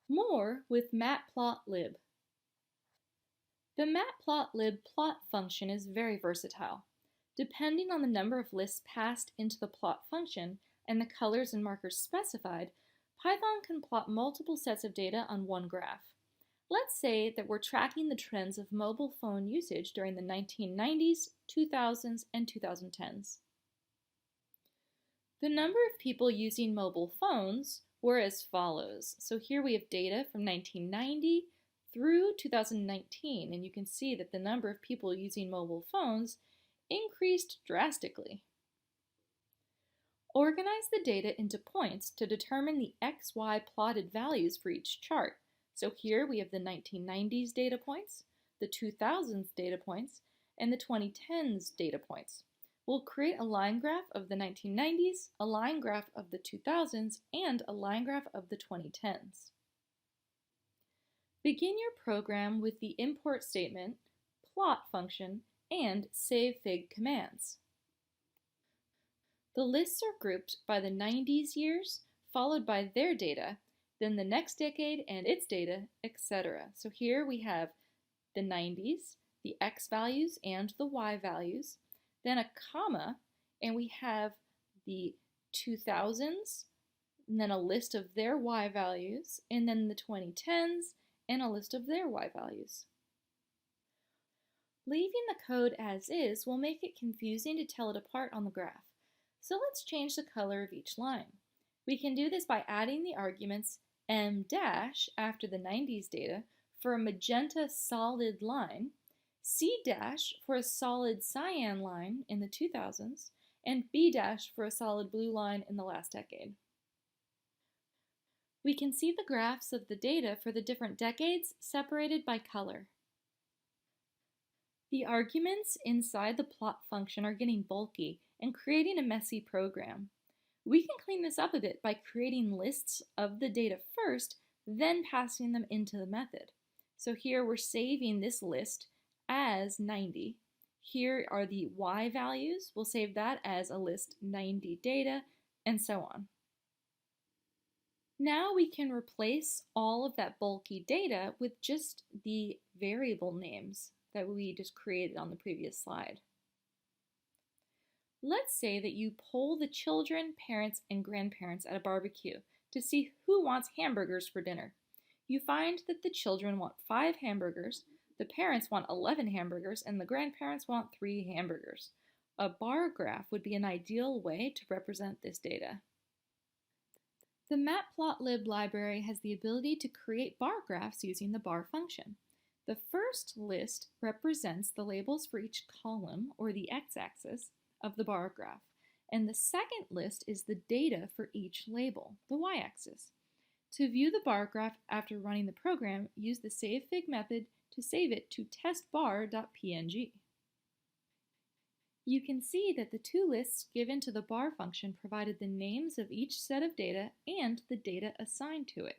More with matplotlib. The matplotlib plot function is very versatile. Depending on the number of lists passed into the plot function and the colors and markers specified, Python can plot multiple sets of data on one graph. Let's say that we're tracking the trends of mobile phone usage during the 1990s, 2000s, and 2010s. The number of people using mobile phones were as follows. So here we have data from 1990 through 2019, and you can see that the number of people using mobile phones increased drastically. Organize the data into points to determine the XY plotted values for each chart. So here we have the 1990s data points, the 2000s data points, and the 2010s data points. We'll create a line graph of the 1990s, a line graph of the 2000s, and a line graph of the 2010s. Begin your program with the import statement, plot function, and savefig commands. The lists are grouped by the 90s years, followed by their data, then the next decade and its data, etc. So here we have the 90s, the X values and the Y values, then a comma, and we have the 2000s, and then a list of their Y values, and then the 2010s, and a list of their Y values. Leaving the code as is will make it confusing to tell it apart on the graph. So let's change the color of each line. We can do this by adding the arguments M- after the 90s data for a magenta solid line, C- for a solid cyan line in the 2000s, and B- for a solid blue line in the last decade. We can see the graphs of the data for the different decades separated by color. The arguments inside the plot function are getting bulky and creating a messy program. We can clean this up a bit by creating lists of the data first, then passing them into the method. So here we're saving this list as 90. Here are the Y values. We'll save that as a list 90 data, and so on. Now we can replace all of that bulky data with just the variable names that we just created on the previous slide. Let's say that you poll the children, parents, and grandparents at a barbecue to see who wants hamburgers for dinner. You find that the children want 5 hamburgers, the parents want 11 hamburgers, and the grandparents want 3 hamburgers. A bar graph would be an ideal way to represent this data. The matplotlib library has the ability to create bar graphs using the bar function. The first list represents the labels for each column, or the x-axis, of the bar graph, and the second list is the data for each label, the y-axis. To view the bar graph after running the program, use the savefig method to save it to testbar.png. You can see that the 2 lists given to the bar function provided the names of each set of data and the data assigned to it.